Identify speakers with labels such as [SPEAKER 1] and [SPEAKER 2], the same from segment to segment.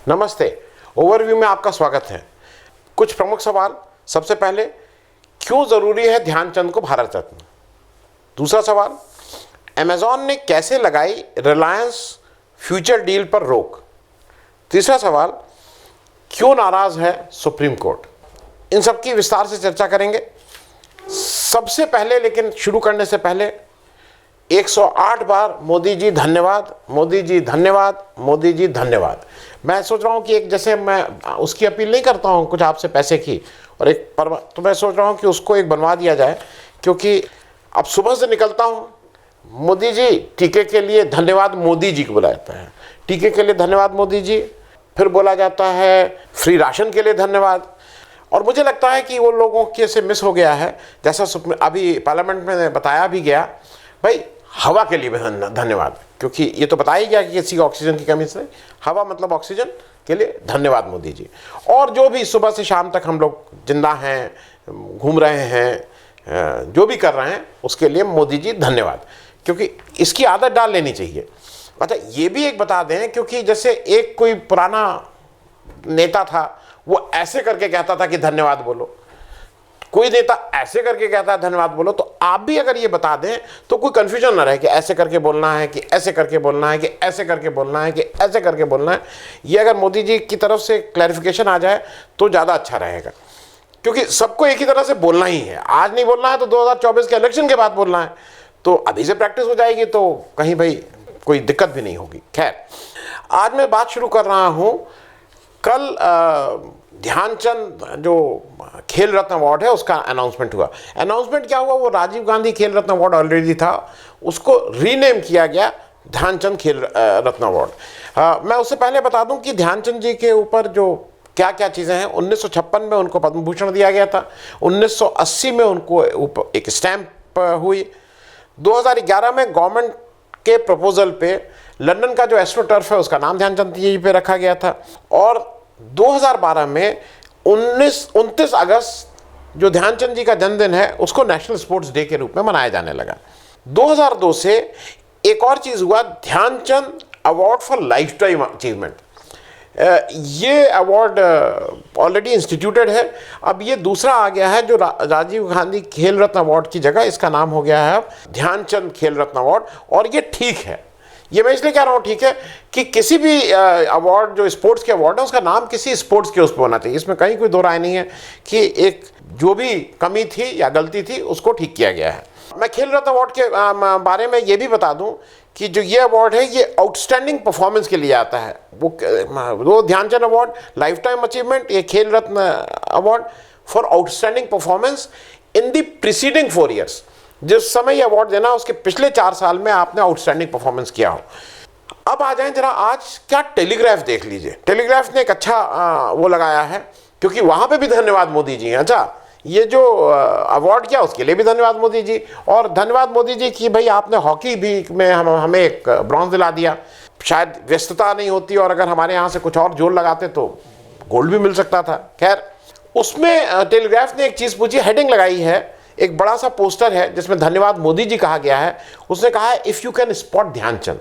[SPEAKER 1] नमस्ते। ओवरव्यू में आपका स्वागत है। कुछ प्रमुख सवाल। सबसे पहले, क्यों ज़रूरी है ध्यानचंद को भारत रत्न? दूसरा सवाल, अमेज़ॉन ने कैसे लगाई रिलायंस फ्यूचर डील पर रोक? तीसरा सवाल, क्यों नाराज़ है सुप्रीम कोर्ट? इन सब की विस्तार से चर्चा करेंगे। सबसे पहले, लेकिन शुरू करने से पहले 108 बार मोदी जी धन्यवाद, मोदी जी धन्यवाद, मोदी जी धन्यवाद। मैं सोच रहा हूँ कि एक, जैसे मैं उसकी अपील नहीं करता हूँ कुछ आपसे पैसे की और एक पर, तो मैं सोच रहा हूँ कि उसको एक बनवा दिया जाए, क्योंकि अब सुबह से निकलता हूँ, मोदी जी टीके के लिए धन्यवाद मोदी जी को बोला जाता है, टीके के लिए धन्यवाद मोदी जी, फिर बोला जाता है फ्री राशन के लिए धन्यवाद। और मुझे लगता है कि वो लोगों के से मिस हो गया है, जैसा अभी पार्लियामेंट में बताया भी गया, भाई हवा के लिए भी धन्यवाद, क्योंकि ये तो बताया गया कि किसी ऑक्सीजन की कमी से, हवा मतलब ऑक्सीजन के लिए धन्यवाद मोदी जी। और जो भी सुबह से शाम तक हम लोग जिंदा हैं, घूम रहे हैं, जो भी कर रहे हैं, उसके लिए मोदी जी धन्यवाद, क्योंकि इसकी आदत डाल लेनी चाहिए। अच्छा, ये भी एक बता दें, क्योंकि जैसे एक कोई पुराना नेता था, वो ऐसे करके कहता था कि धन्यवाद बोलो, कोई नेता ऐसे करके कहता है धन्यवाद बोलो, तो आप भी अगर ये बता दें तो कोई कंफ्यूजन ना रहे कि ऐसे करके बोलना है कि ऐसे करके बोलना है कि ऐसे करके बोलना है कि ऐसे करके बोलना है। ये अगर मोदी जी की तरफ से क्लैरिफिकेशन आ जाए तो ज़्यादा अच्छा रहेगा, क्योंकि सबको एक ही तरह से बोलना ही है। आज नहीं बोलना है तो 2024 के इलेक्शन के बाद बोलना है, तो अभी से प्रैक्टिस हो जाएगी तो कहीं भाई कोई दिक्कत भी नहीं होगी। खैर, आज मैं बात शुरू कर रहा हूँ। कल ध्यानचंद जो खेल रत्न अवार्ड है उसका अनाउंसमेंट हुआ। अनाउंसमेंट क्या हुआ, वो राजीव गांधी खेल रत्न अवार्ड ऑलरेडी था, उसको रीनेम किया गया ध्यानचंद खेल रत्न अवार्ड। मैं उससे पहले बता दूं कि ध्यानचंद जी के ऊपर जो क्या क्या चीज़ें हैं, 1956 में उनको पद्म भूषण दिया गया था, 1980 में उनको एक स्टैम्प हुई, 2011 में गवर्नमेंट के प्रपोजल पे लंदन का जो एस्ट्रोटर्फ है उसका नाम ध्यानचंद जी पे रखा गया था, और 2012 में 29 अगस्त जो ध्यानचंद जी का जन्मदिन है उसको नेशनल स्पोर्ट्स डे के रूप में मनाया जाने लगा। 2002 से एक और चीज़ हुआ, Dhyanchand award for lifetime achievement. ये अवार्ड ऑलरेडी इंस्टीट्यूटेड है, अब ये दूसरा आ गया है जो राजीव गांधी खेल रत्न अवार्ड की जगह इसका नाम हो गया है अब ध्यानचंद खेल रत्न अवार्ड। और ये ठीक है, ये मैं इसलिए कह रहा हूँ ठीक है कि किसी भी अवार्ड जो स्पोर्ट्स के अवार्ड है उसका नाम किसी स्पोर्ट्स के उस पर होना चाहिए, इसमें कहीं कोई दो राय नहीं है कि एक जो भी कमी थी या गलती थी उसको ठीक किया गया है। मैं खेल रत्न अवार्ड के बारे में ये भी बता दूं कि जो ये अवार्ड है ये आउटस्टैंडिंग परफॉर्मेंस के लिए आता है। वो Dhyanchand award lifetime achievement, ये Khel Ratna award for outstanding performance in the preceding 4 years. जिस समय ये अवार्ड देना उसके पिछले 4 साल में आपने आउटस्टैंडिंग परफॉर्मेंस किया हो। अब आ जाएं जरा, आज क्या टेलीग्राफ देख लीजिए। टेलीग्राफ ने एक अच्छा वो लगाया है, क्योंकि वहाँ पे भी धन्यवाद मोदी जी हैं। अच्छा, ये जो अवार्ड किया उसके लिए भी धन्यवाद मोदी जी, और धन्यवाद मोदी जी कि भाई आपने हॉकी भी में हमें एक ब्रॉन्ज दिला दिया। शायद व्यस्तता नहीं होती और अगर हमारे यहाँ से कुछ और जोर लगाते तो गोल्ड भी मिल सकता था। खैर, उसमें टेलीग्राफ ने एक चीज़ पूछी, हेडिंग लगाई है, एक बड़ा सा पोस्टर है जिसमें धन्यवाद मोदी जी कहा गया है। उसने कहा है if you can spot Dhyanchand.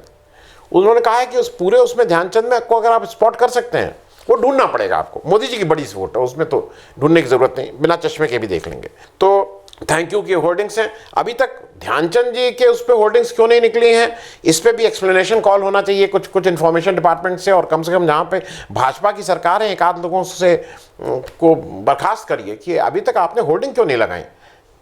[SPEAKER 1] उन्होंने कहा है कि उस पूरे उसमें ध्यानचंद में को अगर आप स्पॉट कर सकते हैं, वो ढूंढना पड़ेगा आपको। मोदी जी की बड़ी सपोर्ट है उसमें, तो ढूंढने की जरूरत नहीं, बिना चश्मे के भी देख लेंगे। तो थैंक यू की होर्डिंग्स हैं। अभी तक ध्यानचंद जी के उस पर होर्डिंग्स क्यों नहीं निकली हैं, इस पर भी एक्सप्लेनेशन कॉल होना चाहिए कुछ इन्फॉर्मेशन डिपार्टमेंट से, और कम से कम जहाँ पे भाजपा की सरकार है एक आध लोगों से को बर्खास्त करिए कि अभी तक आपने होर्डिंग क्यों नहीं लगाई।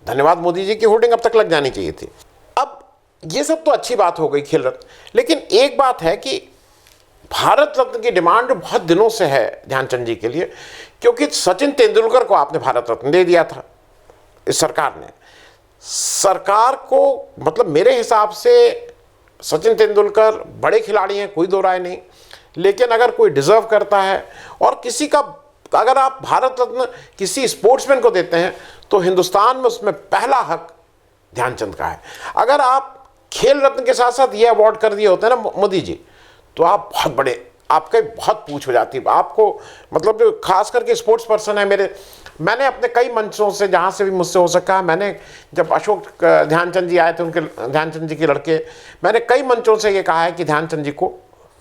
[SPEAKER 1] धन्यवाद मोदी जी की होर्डिंग अब तक लग जानी चाहिए थी। अब ये सब तो अच्छी बात हो गई खेल रत्न, लेकिन एक बात है कि भारत रत्न की डिमांड बहुत दिनों से है ध्यानचंद जी के लिए, क्योंकि सचिन तेंदुलकर को आपने भारत रत्न दे दिया था इस सरकार ने। सरकार को, मतलब मेरे हिसाब से सचिन तेंदुलकर बड़े खिलाड़ी हैं, कोई दो राय नहीं, लेकिन अगर कोई डिजर्व करता है और किसी का, अगर आप भारत रत्न किसी स्पोर्ट्समैन को देते हैं तो हिंदुस्तान में उसमें पहला हक ध्यानचंद का है। अगर आप खेल रत्न के साथ साथ ये अवार्ड कर दिए होते हैं ना मोदी जी, तो आप बहुत बड़े, आपके बहुत पूछ हो जाती आपको, मतलब जो खास करके स्पोर्ट्स पर्सन है मैंने अपने कई मंचों से, जहाँ से भी मुझसे हो सका, मैंने जब अशोक ध्यानचंद जी आए थे, उनके ध्यानचंद जी के लड़के, मैंने कई मंचों से ये कहा है कि ध्यानचंद जी को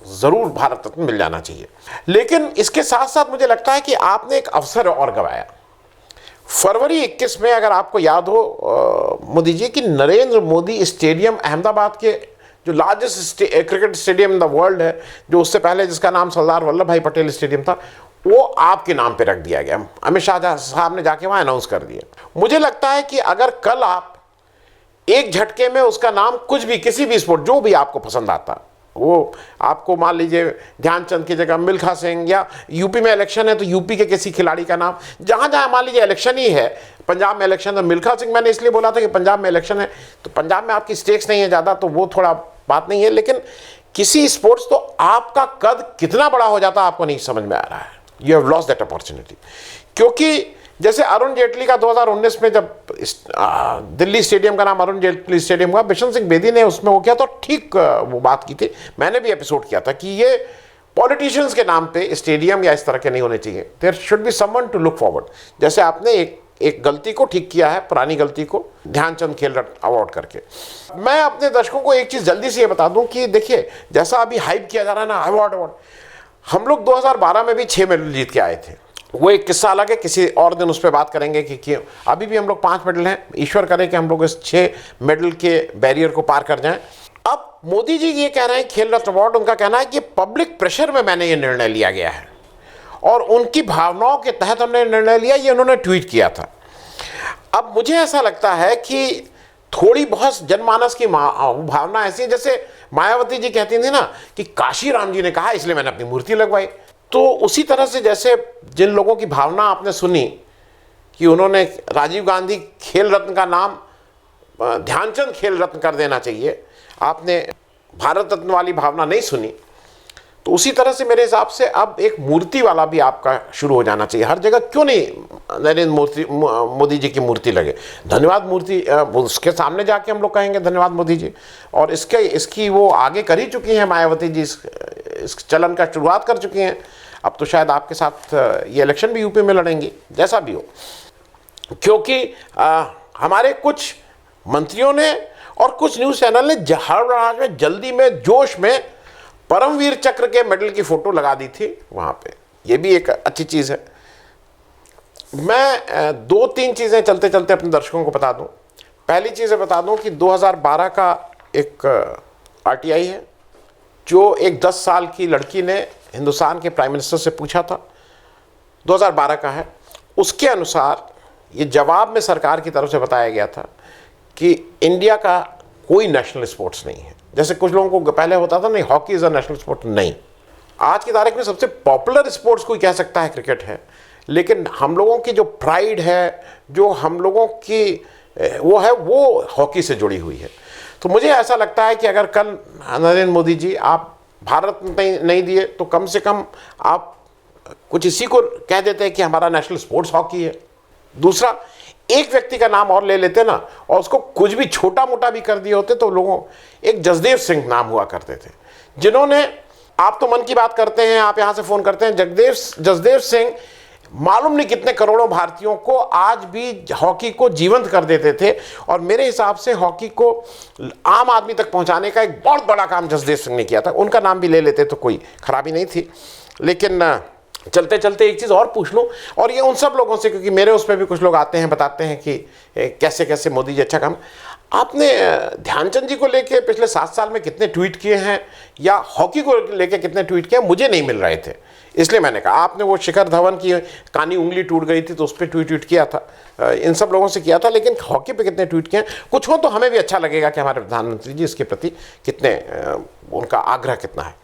[SPEAKER 1] ज़रूर भारत रत्न मिल जाना चाहिए। लेकिन इसके साथ साथ मुझे लगता है कि आपने एक अवसर और गंवाया। फरवरी 21 में अगर आपको याद हो मोदी जी, कि नरेंद्र मोदी स्टेडियम अहमदाबाद के जो largest cricket stadium in the world है, जो उससे पहले जिसका नाम सरदार वल्लभ भाई पटेल स्टेडियम था, वो आपके नाम पे रख दिया गया। अमित शाह साहब ने जाके वहाँ अनाउंस कर दिया। मुझे लगता है कि अगर कल आप एक झटके में उसका नाम कुछ भी, किसी भी स्पोर्ट जो भी आपको पसंद आता, वो आपको मान लीजिए ध्यानचंद की जगह मिल्खा सिंह, या यूपी में इलेक्शन है तो यूपी के किसी खिलाड़ी का नाम, जहाँ जहाँ मान लीजिए इलेक्शन ही है, पंजाब में इलेक्शन है, मिल्खा सिंह मैंने इसलिए बोला था कि पंजाब में इलेक्शन है, तो पंजाब में आपकी स्टेक्स नहीं है ज़्यादा, तो वो थोड़ा बात नहीं है। लेकिन किसी स्पोर्ट्स तो आपका कद कितना बड़ा हो जाता आपको नहीं समझ में आ रहा है। You have lost that opportunity. क्योंकि जैसे अरुण जेटली का 2019 में जब दिल्ली स्टेडियम का नाम अरुण जेटली स्टेडियम हुआ, बिशन सिंह बेदी ने उसमें वो किया तो ठीक वो बात की थी, मैंने भी एपिसोड किया था कि ये पॉलिटिशियंस के नाम पे स्टेडियम या इस तरह के नहीं होने चाहिए। There should be someone to look forward. जैसे आपने एक गलती को ठीक किया है, पुरानी गलती को, ध्यानचंद खेल रत्न अवार्ड करके। मैं अपने दर्शकों को एक चीज़ जल्दी से ये बता दूं कि देखिए, जैसा अभी हाइप किया जा रहा है ना अवार्ड, हम लोग 2012 में भी 6 मेडल जीत के आए थे। वो एक किस्सा अलग है, किसी और दिन उस पर बात करेंगे कि क्यों। अभी भी हम लोग 5 मेडल हैं, ईश्वर करे कि हम लोग इस 6 मेडल के बैरियर को पार कर जाएं। अब मोदी जी ये कह रहे हैं खेल रत्न अवार्ड, उनका कहना है कि पब्लिक प्रेशर में मैंने ये निर्णय लिया गया है और उनकी भावनाओं के तहत हमने निर्णय लिया, ये उन्होंने ट्वीट किया था। अब मुझे ऐसा लगता है कि थोड़ी बहुत जनमानस की भावना ऐसी है, जैसे मायावती जी कहती थी ना कि काशी राम जी ने कहा इसलिए मैंने अपनी मूर्ति लगवाई। तो उसी तरह से जैसे जिन लोगों की भावना आपने सुनी कि उन्होंने राजीव गांधी खेल रत्न का नाम ध्यानचंद खेल रत्न कर देना चाहिए, आपने भारत रत्न वाली भावना नहीं सुनी, तो उसी तरह से मेरे हिसाब से अब एक मूर्ति वाला भी आपका शुरू हो जाना चाहिए। हर जगह क्यों नहीं नरेंद्र मोदी जी की मूर्ति लगे, धन्यवाद मूर्ति, उसके सामने जाके हम लोग कहेंगे धन्यवाद मोदी जी। और इसकी वो आगे कर ही चुकी हैं मायावती जी, इस चलन का शुरुआत कर चुकी हैं। अब तो शायद आपके साथ ये इलेक्शन भी यूपी में लड़ेंगी, जैसा भी हो। क्योंकि हमारे कुछ मंत्रियों ने और कुछ न्यूज़ चैनल ने हड़बड़ाहट में, जल्दी में, जोश में परमवीर चक्र के मेडल की फोटो लगा दी थी वहाँ पे। ये भी एक अच्छी चीज़ है। मैं 2-3 चीज़ें चलते चलते अपने दर्शकों को बता दूं। पहली चीज़ें बता दूं कि 2012 का एक RTI है, जो एक 10 साल की लड़की ने हिंदुस्तान के प्राइम मिनिस्टर से पूछा था, 2012 का है। उसके अनुसार ये जवाब में सरकार की तरफ से बताया गया था कि इंडिया का कोई नेशनल स्पोर्ट्स नहीं है। जैसे कुछ लोगों को पहले होता था नहीं, hockey is a national sport, नहीं। आज की तारीख में सबसे पॉपुलर स्पोर्ट्स कोई कह सकता है क्रिकेट है, लेकिन हम लोगों की जो प्राइड है, जो हम लोगों की वो है, वो हॉकी से जुड़ी हुई है। तो मुझे ऐसा लगता है कि अगर कल नरेंद्र मोदी जी आप भारत नहीं दिए तो कम से कम आप कुछ इसी को कह देते हैं कि हमारा नेशनल स्पोर्ट्स हॉकी है। दूसरा, एक व्यक्ति का नाम और ले लेते ना और उसको कुछ भी छोटा मोटा भी कर दिए होते तो लोगों, एक जसदेव सिंह नाम हुआ करते थे, जिन्होंने, आप तो मन की बात करते हैं, आप यहाँ से फ़ोन करते हैं, जसदेव सिंह मालूम नहीं कितने करोड़ों भारतीयों को आज भी हॉकी को जीवंत कर देते थे। और मेरे हिसाब से हॉकी को आम आदमी तक पहुँचाने का एक बहुत बड़ा काम जसदेव सिंह ने किया था। उनका नाम भी ले लेते तो कोई खराबी नहीं थी। लेकिन चलते चलते एक चीज़ और पूछ लूँ, और ये उन सब लोगों से, क्योंकि मेरे उस पर भी कुछ लोग आते हैं, बताते हैं कि कैसे कैसे मोदी जी अच्छा काम। आपने ध्यानचंद जी को लेके पिछले 7 साल में कितने ट्वीट किए हैं, या हॉकी को लेके कितने ट्वीट किए, मुझे नहीं मिल रहे थे, इसलिए मैंने कहा। आपने वो शिखर धवन की कानी उंगली टूट गई थी तो उस पर ट्वीट किया था, इन सब लोगों से किया था, लेकिन हॉकी पे कितने ट्वीट किए हैं, कुछ हो तो हमें भी अच्छा लगेगा कि हमारे प्रधानमंत्री जी इसके प्रति कितने, उनका आग्रह कितना है।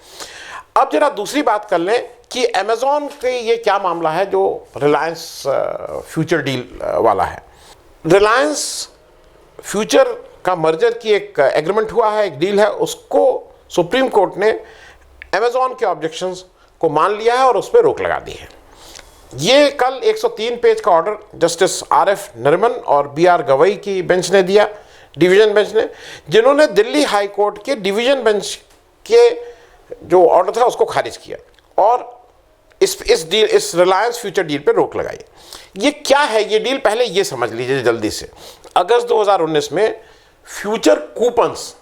[SPEAKER 1] अब जरा दूसरी बात कर लें कि अमेज़ॉन के ये क्या मामला है जो रिलायंस फ्यूचर डील वाला है। रिलायंस फ्यूचर का मर्जर की एक एग्रीमेंट हुआ है, एक डील है, उसको सुप्रीम कोर्ट ने अमेज़ॉन के ऑब्जेक्शंस को मान लिया है और उस पर रोक लगा दी है। ये कल 103 पेज का ऑर्डर जस्टिस RF नरिमन और BR गवई की बेंच ने दिया, डिवीज़न बेंच ने, जिन्होंने दिल्ली हाई कोर्ट के डिवीज़न बेंच के जो ऑर्डर था उसको खारिज किया और इस रिलायंस फ्यूचर डील पे रोक लगाई। ये क्या है ये डील, पहले ये समझ लीजिए जल्दी से। अगस्त 2019 में फ्यूचर कूपन्स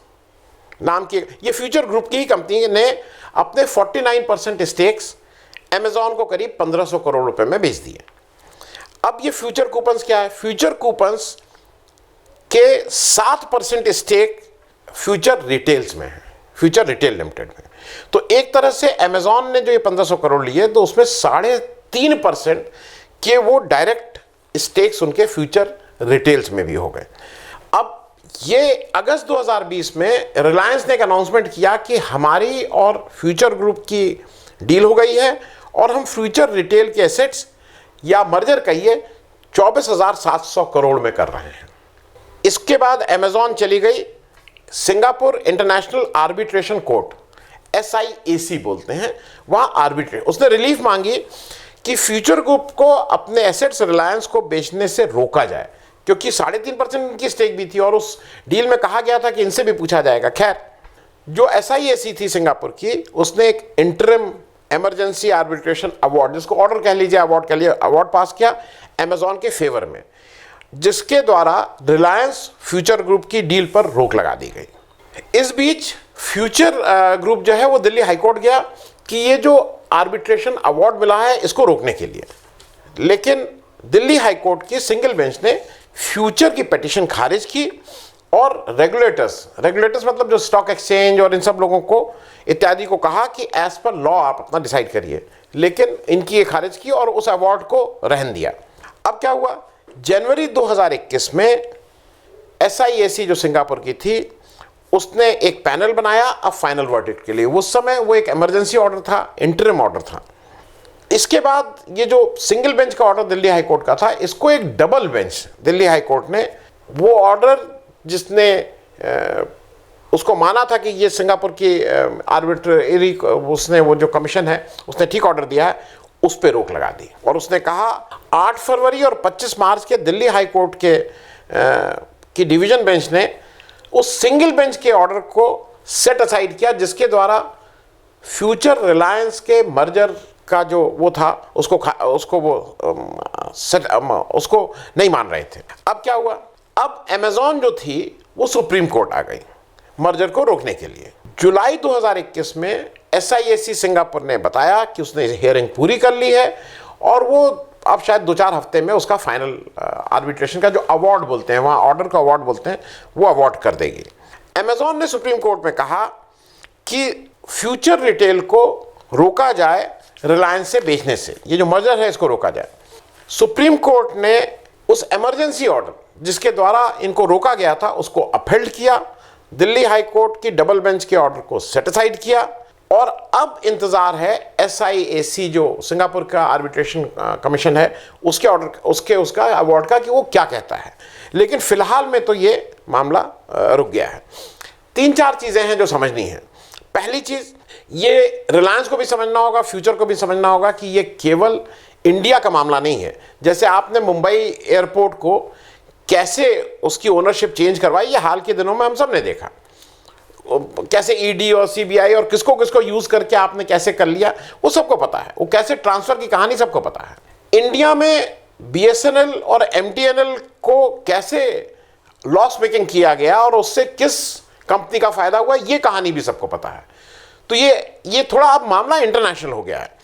[SPEAKER 1] नाम की, ये फ्यूचर ग्रुप की ही कंपनी ने अपने 49% स्टेक्स अमेजॉन को करीब 1500 करोड़ रुपए में बेच दिए। अब ये फ्यूचर कूपन्स क्या है? फ्यूचर कूपन्स के 7% स्टेक फ्यूचर रिटेल्स में है, फ्यूचर रिटेल लिमिटेड में। तो एक तरह से अमेजॉन ने जो ये 1500 करोड़ लिए, तो उसमें 3.5% के वो डायरेक्ट स्टेक्स उनके फ्यूचर रिटेल्स में भी हो गए। अब ये अगस्त 2020 में रिलायंस ने एक अनाउंसमेंट किया कि हमारी और फ्यूचर ग्रुप की डील हो गई है और हम फ्यूचर रिटेल के एसेट्स या मर्जर कहिए 24,700 करोड़ में कर रहे हैं। इसके बाद अमेजॉन चली गई Singapore international arbitration court, SIAC बोलते हैं, वहां आर्बिट्रेट, उसने रिलीफ मांगी कि फ्यूचर ग्रुप को अपने एसेट्स रिलायंस को बेचने से रोका जाए, क्योंकि 3.5% इनकी स्टेक भी थी और उस डील में कहा गया था कि इनसे भी पूछा जाएगा। खैर, जो SIAC थी सिंगापुर की, उसने एक इंटरिम इमरजेंसी आर्बिट्रेशन अवार्ड, जिसको ऑर्डर कह लीजिए, अवार्ड कह लीजिए, अवार्ड पास किया अमेजॉन के फेवर में, जिसके द्वारा रिलायंस फ्यूचर ग्रुप की डील पर रोक लगा दी गई। इस बीच फ्यूचर ग्रुप जो है वो दिल्ली हाईकोर्ट गया कि ये जो आर्बिट्रेशन अवार्ड मिला है इसको रोकने के लिए, लेकिन दिल्ली हाईकोर्ट की सिंगल बेंच ने फ्यूचर की पिटीशन खारिज की और रेगुलेटर्स मतलब जो स्टॉक एक्सचेंज और इन सब लोगों को इत्यादि को कहा कि एज पर लॉ आप अपना डिसाइड करिए, लेकिन इनकी ये खारिज की और उस अवार्ड को रहन दिया। अब क्या हुआ, जनवरी 2021 में SIAC जो सिंगापुर की थी, उसने एक पैनल बनाया अब फाइनल वर्डिक्ट के लिए। उस समय वो एक इमरजेंसी ऑर्डर था, इंटरिम ऑर्डर था। इसके बाद ये जो सिंगल बेंच का ऑर्डर दिल्ली हाई कोर्ट का था, इसको एक double bench Delhi high court ने, वो ऑर्डर जिसने उसको माना था कि ये सिंगापुर की आर्बिट्रेरी, उसने वो जो कमीशन है उसने ठीक ऑर्डर दिया है, उस पर रोक लगा दी और उसने कहा 8 फरवरी और 25 मार्च के दिल्ली हाई कोर्ट के की डिवीजन बेंच ने उस सिंगल बेंच के ऑर्डर को सेट असाइड किया, जिसके द्वारा फ्यूचर रिलायंस के मर्जर का जो वो था उसको नहीं मान रहे थे। अब क्या हुआ, अब अमेजॉन जो थी वो सुप्रीम कोर्ट आ गई मर्जर को रोकने के लिए। जुलाई 2021 में SIAC सिंगापुर ने बताया कि उसने हियरिंग पूरी कर ली है और वो अब शायद 2-4 हफ्ते में उसका फाइनल आर्बिट्रेशन का जो अवार्ड बोलते हैं, वहाँ ऑर्डर का अवार्ड बोलते हैं, वो अवार्ड कर देगी। अमेजॉन ने सुप्रीम कोर्ट में कहा कि फ्यूचर रिटेल को रोका जाए रिलायंस से बेचने से, ये जो मर्जर है इसको रोका जाए। सुप्रीम कोर्ट ने उस इमरजेंसी ऑर्डर जिसके द्वारा इनको रोका गया था उसको अपहेल्ड किया, दिल्ली हाई कोर्ट की डबल बेंच के ऑर्डर को सेटिसाइड किया और अब इंतजार है SIAC जो सिंगापुर का आर्बिट्रेशन कमीशन है उसके ऑर्डर उसका अवार्ड का कि वो क्या कहता है। लेकिन फिलहाल में तो ये मामला रुक गया है। 3-4 चीज़ें हैं जो समझनी है। पहली चीज़, ये रिलायंस को भी समझना होगा, फ्यूचर को भी समझना होगा कि ये केवल इंडिया का मामला नहीं है। जैसे आपने मुंबई एयरपोर्ट को कैसे उसकी ओनरशिप चेंज करवाई, ये हाल के दिनों में हम सब ने देखा, कैसे ED और CBI और किसको किसको यूज़ करके आपने कैसे कर लिया, वो सबको पता है। वो कैसे ट्रांसफ़र की कहानी सबको पता है। इंडिया में BSNL और MTNL को कैसे लॉस मेकिंग किया गया और उससे किस कंपनी का फ़ायदा हुआ, ये कहानी भी सबको पता है। तो ये थोड़ा अब मामला इंटरनेशनल हो गया है,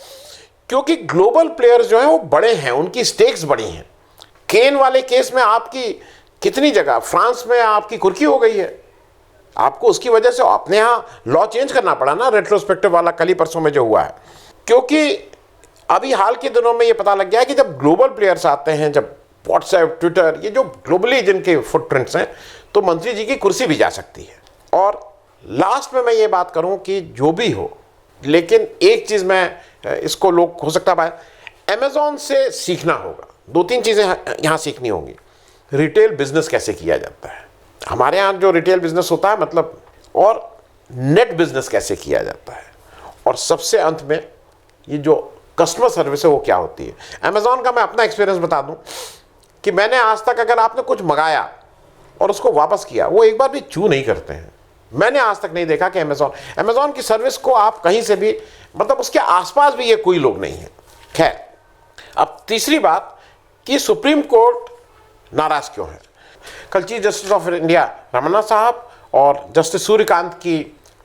[SPEAKER 1] क्योंकि ग्लोबल प्लेयर्स जो हैं वो बड़े हैं, उनकी स्टेक्स बड़ी हैं। केन वाले केस में आपकी कितनी जगह फ्रांस में आपकी कुर्की हो गई है, आपको उसकी वजह से अपने यहाँ लॉ चेंज करना पड़ा ना, रेट्रोस्पेक्टिव वाला कल ही परसों में जो हुआ है। क्योंकि अभी हाल के दिनों में ये पता लग गया है कि जब ग्लोबल प्लेयर्स आते हैं, जब व्हाट्सएप, ट्विटर, ये जो ग्लोबली जिनके फुटप्रिंट्स हैं, तो मंत्री जी की कुर्सी भी जा सकती है। और लास्ट में मैं ये बात करूं कि जो भी हो, लेकिन एक चीज़ मैं इसको लोग हो सकता है अमेजॉन से सीखना होगा। 2-3 चीज़ें यहाँ सीखनी होंगी। रिटेल बिजनेस कैसे किया जाता है, हमारे यहाँ जो रिटेल बिजनेस होता है मतलब, और नेट बिजनेस कैसे किया जाता है, और सबसे अंत में ये जो कस्टमर सर्विस है वो क्या होती है। अमेजॉन का मैं अपना एक्सपीरियंस बता दूं कि मैंने आज तक अगर आपने कुछ मंगाया और उसको वापस किया, वो एक बार भी चू नहीं करते हैं। मैंने आज तक नहीं देखा कि अमेजॉन की सर्विस को आप कहीं से भी, मतलब उसके आसपास भी ये कोई लोग नहीं है। खैर, अब तीसरी बात कि सुप्रीम कोर्ट नाराज क्यों है। कल chief justice of India Ramana साहब और जस्टिस सूर्यकांत की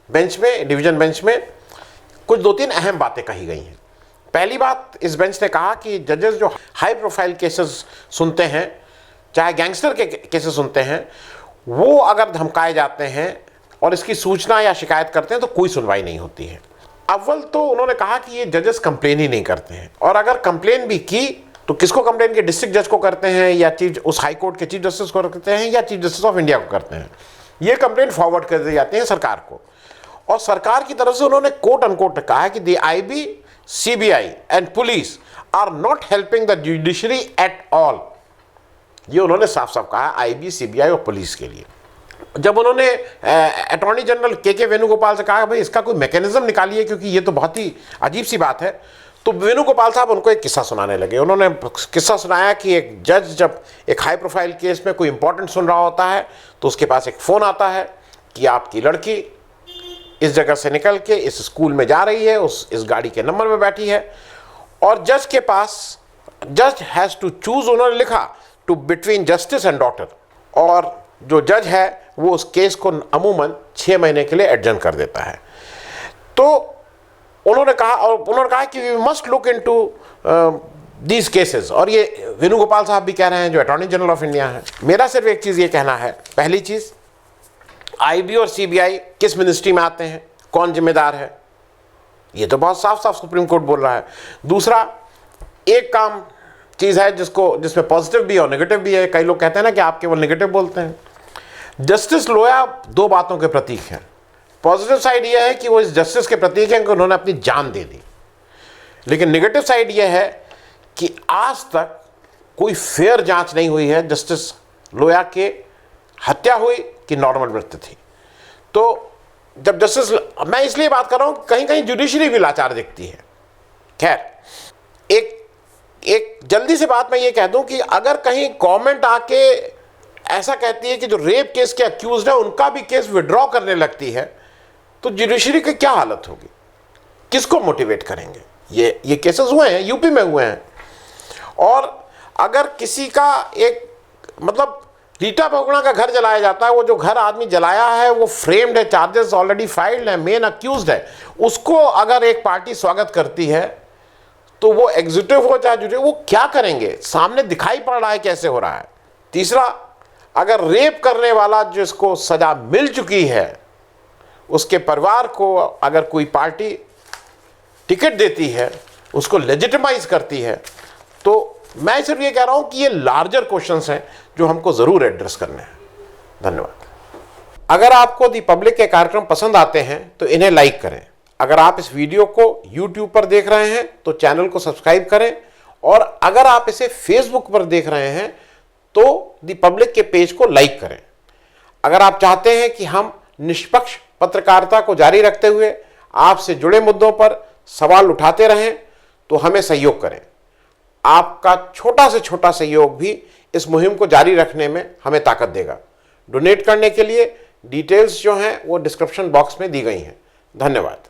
[SPEAKER 1] बेंच में, डिवीजन बेंच में कुछ 2-3 अहम बातें कही गई हैं। पहली बात, इस बेंच ने कहा कि जजेस जो हाई प्रोफाइल केसेस सुनते हैं, चाहे गैंगस्टर के केसेस सुनते हैं, वो अगर धमकाए जाते हैं और इसकी सूचना या शिकायत करते हैं तो कोई सुनवाई नहीं होती है। अव्वल तो उन्होंने कहा कि ये जजेस कंप्लेन ही नहीं करते हैं, और अगर कंप्लेन भी की तो किसको कंप्लेन की, डिस्ट्रिक्ट जज को करते हैं या उस हाई कोर्ट के चीफ जस्टिस को करते हैं या चीफ जस्टिस ऑफ इंडिया को करते हैं। ये कंप्लेन फॉरवर्ड कर दी जाती है सरकार को, और सरकार की तरफ से उन्होंने कोट अनकोट कहा है कि the IB, CBI and police are not helping the judiciary at all. ये उन्होंने साफ साफ कहा IB, CBI और पुलिस के लिए। जब उन्होंने अटॉर्नी जनरल के वेणुगोपाल से कहा भाई इसका कोई मैकेनिज्म निकालिए क्योंकि ये तो बहुत ही अजीब सी बात है, तो वेणुगोपाल साहब उनको एक किस्सा सुनाने लगे। उन्होंने किस्सा सुनाया कि एक जज जब एक हाई प्रोफाइल केस में कोई इंपॉर्टेंट सुन रहा होता है तो उसके पास एक फ़ोन आता है कि आपकी लड़की इस जगह से निकल के इस स्कूल में जा रही है, इस गाड़ी के नंबर में बैठी है, और जज के पास, जज हैज़ टू चूज, उन्होंने लिखा to between justice and daughter, और जो जज है वो उस केस को अमूमन 6 महीने के लिए एडजर्न कर देता है। तो उन्होंने कहा कि we must look into these cases, और ये वेणुगोपाल साहब भी कह रहे हैं जो अटॉर्नी जनरल ऑफ इंडिया है। मेरा सिर्फ एक चीज़ ये कहना है, पहली चीज़ IB और CBI किस मिनिस्ट्री में आते हैं, कौन जिम्मेदार है, ये तो बहुत साफ साफ सुप्रीम कोर्ट बोल रहा है। दूसरा, एक काम चीज़ है जिसमें पॉजिटिव भी है और नेगेटिव भी है। कई लोग कहते हैं ना कि आप केवल नेगेटिव बोलते हैं। जस्टिस लोया 2 बातों के प्रतीक हैं। पॉजिटिव साइड यह है कि वो इस जस्टिस के प्रतीक हैं कि उन्होंने अपनी जान दे दी, लेकिन नेगेटिव साइड यह है कि आज तक कोई फेयर जांच नहीं हुई है जस्टिस लोया के हत्या हुई कि नॉर्मल मृत्यु थी। तो जब जस्टिस, मैं इसलिए बात कर रहा हूँ, कहीं कहीं जुडिशरी भी लाचार दिखती है। खैर, एक जल्दी से बात मैं ये कह दूं कि अगर कहीं गवर्नमेंट आके ऐसा कहती है कि जो रेप केस के अक्यूज्ड है उनका भी केस विड्रॉ करने लगती है, तो जुडिशरी की क्या हालत होगी, किसको मोटिवेट करेंगे। ये केसेस हुए हैं, यूपी में हुए हैं। और अगर किसी का एक, मतलब रीटा बहुगुणा का घर जलाया जाता है, वो जो घर आदमी जलाया है वो फ्रेम्ड है, चार्जेस ऑलरेडी फाइल्ड है, मेन अक्यूज्ड है, उसको अगर एक पार्टी स्वागत करती है तो वो एग्जीक्यूटिव हो चाहे जुडिशरी, वो क्या करेंगे, सामने दिखाई पड़ रहा है कैसे हो रहा है। तीसरा, अगर रेप करने वाला जिसको सजा मिल चुकी है उसके परिवार को अगर कोई पार्टी टिकट देती है, उसको लेजिटिमाइज करती है, तो मैं सिर्फ ये कह रहा हूं कि ये लार्जर क्वेश्चंस हैं जो हमको जरूर एड्रेस करने हैं। धन्यवाद। अगर आपको दी पब्लिक के कार्यक्रम पसंद आते हैं तो इन्हें लाइक करें। अगर आप इस वीडियो को YouTube पर देख रहे हैं तो चैनल को सब्सक्राइब करें, और अगर आप इसे Facebook पर देख रहे हैं तो दी पब्लिक के पेज को लाइक करें। अगर आप चाहते हैं कि हम निष्पक्ष पत्रकारिता को जारी रखते हुए आपसे जुड़े मुद्दों पर सवाल उठाते रहें तो हमें सहयोग करें। आपका छोटा से छोटा सहयोग भी इस मुहिम को जारी रखने में हमें ताकत देगा। डोनेट करने के लिए डिटेल्स जो हैं वो डिस्क्रिप्शन बॉक्स में दी गई हैं। धन्यवाद।